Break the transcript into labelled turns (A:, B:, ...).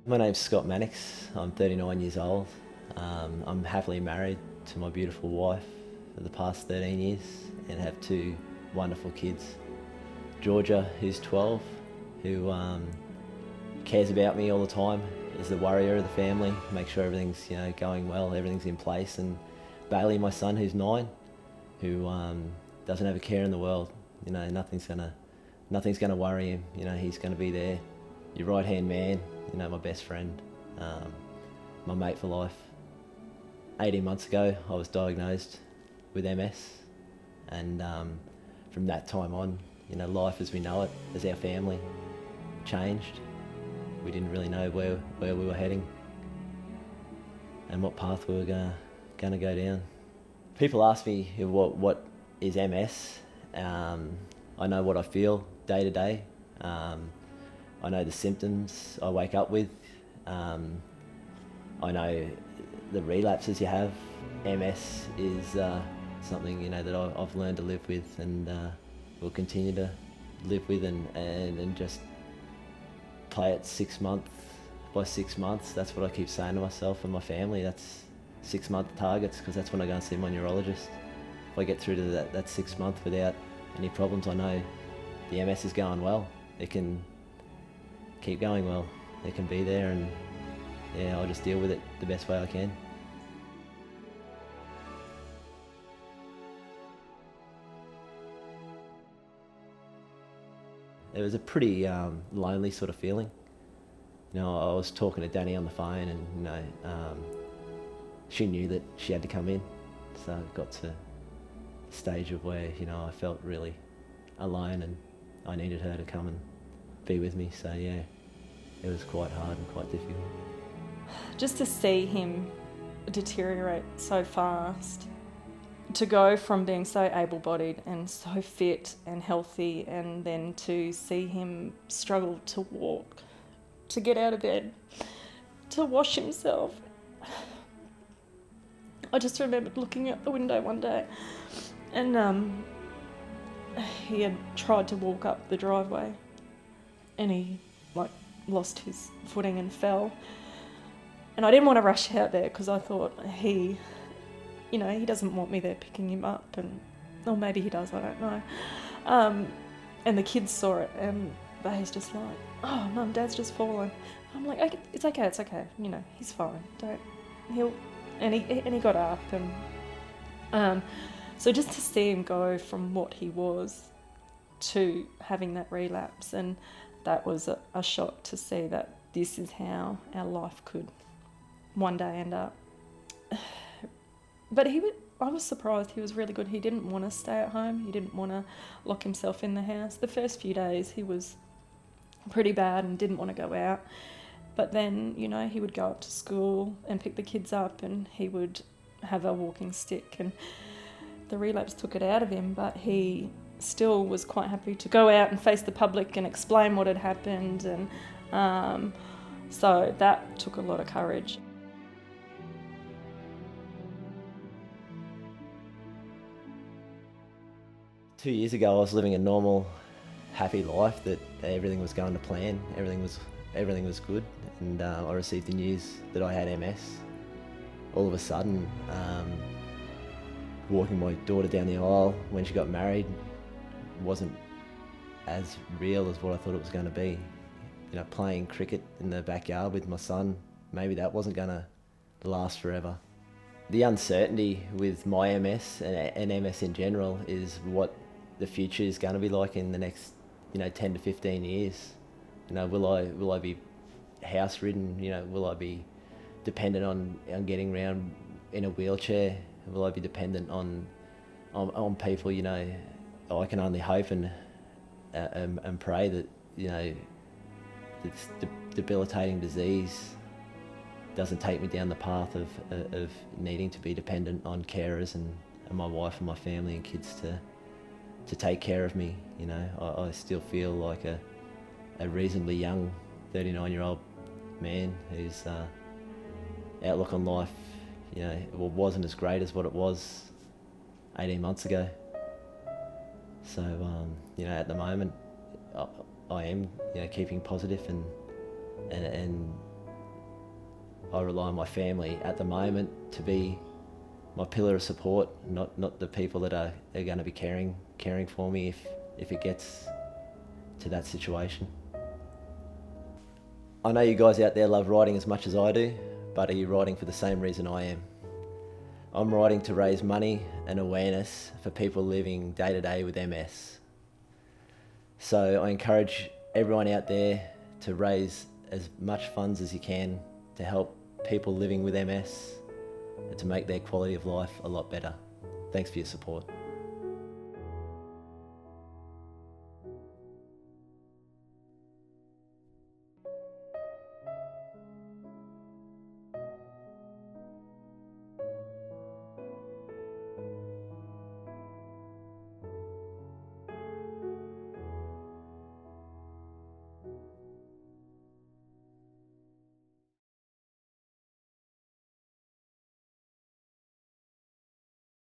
A: My name's Scott Mannix. I'm 39 years old. I'm happily married to my beautiful wife for the past 13 years and have two wonderful kids. Georgia, who's 12, who cares about me all the time, is the worrier of the family, makes sure everything's going well, everything's in place. And Bailey, my son, who's 9, who doesn't have a care in the world. Nothing's gonna worry him. He's gonna be there, your right hand man. My best friend, my mate for life. 18 months ago, I was diagnosed with MS, and from that time on, life as we know it, as our family, changed. We didn't really know where we were heading and what path we were gonna go down. People ask me what is MS. I know what I feel day to day. I know the symptoms I wake up with. I know the relapses you have. MS is something that I've learned to live with, and will continue to live with, and just play it 6 months by 6 months. That's what I keep saying to myself and my family. That's 6-month targets, because that's when I go and see my neurologist. If I get through to that 6 month without any problems, I know the MS is going well. It can keep going well. It can be there, and I'll just deal with it the best way I can. It was a pretty lonely sort of feeling. I was talking to Danny on the phone, and she knew that she had to come in, so it got to the stage of where I felt really alone, and I needed her to come and be with me. So it was quite hard and quite difficult.
B: Just to see him deteriorate so fast, to go from being so able-bodied and so fit and healthy, and then to see him struggle to walk, to get out of bed, to wash himself. I just remembered looking out the window one day, and he had tried to walk up the driveway, and he lost his footing and fell. And I didn't want to rush out there, because I thought he doesn't want me there picking him up, or maybe he does, I don't know. And the kids saw it, and Bay's just like, "Oh, Mum, Dad's just fallen." I'm like, it's okay, he's fine. And he got up, and so just to see him go from what he was to having that relapse, and that was a shock to see that this is how our life could one day end up. But I was surprised. He was really good. He didn't want to stay at home. He didn't want to lock himself in the house. The first few days he was pretty bad and didn't want to go out. But then, he would go up to school and pick the kids up, and he would have a walking stick, and the relapse took it out of him, but he still was quite happy to go out and face the public and explain what had happened, and so that took a lot of courage.
A: Two years ago, I was living a normal, happy life, that everything was going to plan, everything was good, and I received the news that I had MS. All of a sudden, walking my daughter down the aisle when she got married wasn't as real as what I thought it was going to be. Playing cricket in the backyard with my son, maybe that wasn't going to last forever. The uncertainty with my MS and MS in general is what the future is going to be like in the next 10 to 15 years. Will I be house ridden? Will I be dependent on getting around in a wheelchair? Will I be dependent on people? I can only hope and pray that this debilitating disease doesn't take me down the path of needing to be dependent on carers and my wife and my family and kids to take care of me. I still feel like a reasonably young 39-year-old man whose outlook on life wasn't as great as what it was 18 months ago. So at the moment I am keeping positive and I rely on my family at the moment to be my pillar of support, not the people that are going to be caring for me if it gets to that situation. I know you guys out there love riding as much as I do, but are you riding for the same reason I am? I'm riding to raise money and awareness for people living day to day with MS. So I encourage everyone out there to raise as much funds as you can to help people living with MS and to make their quality of life a lot better. Thanks for your support.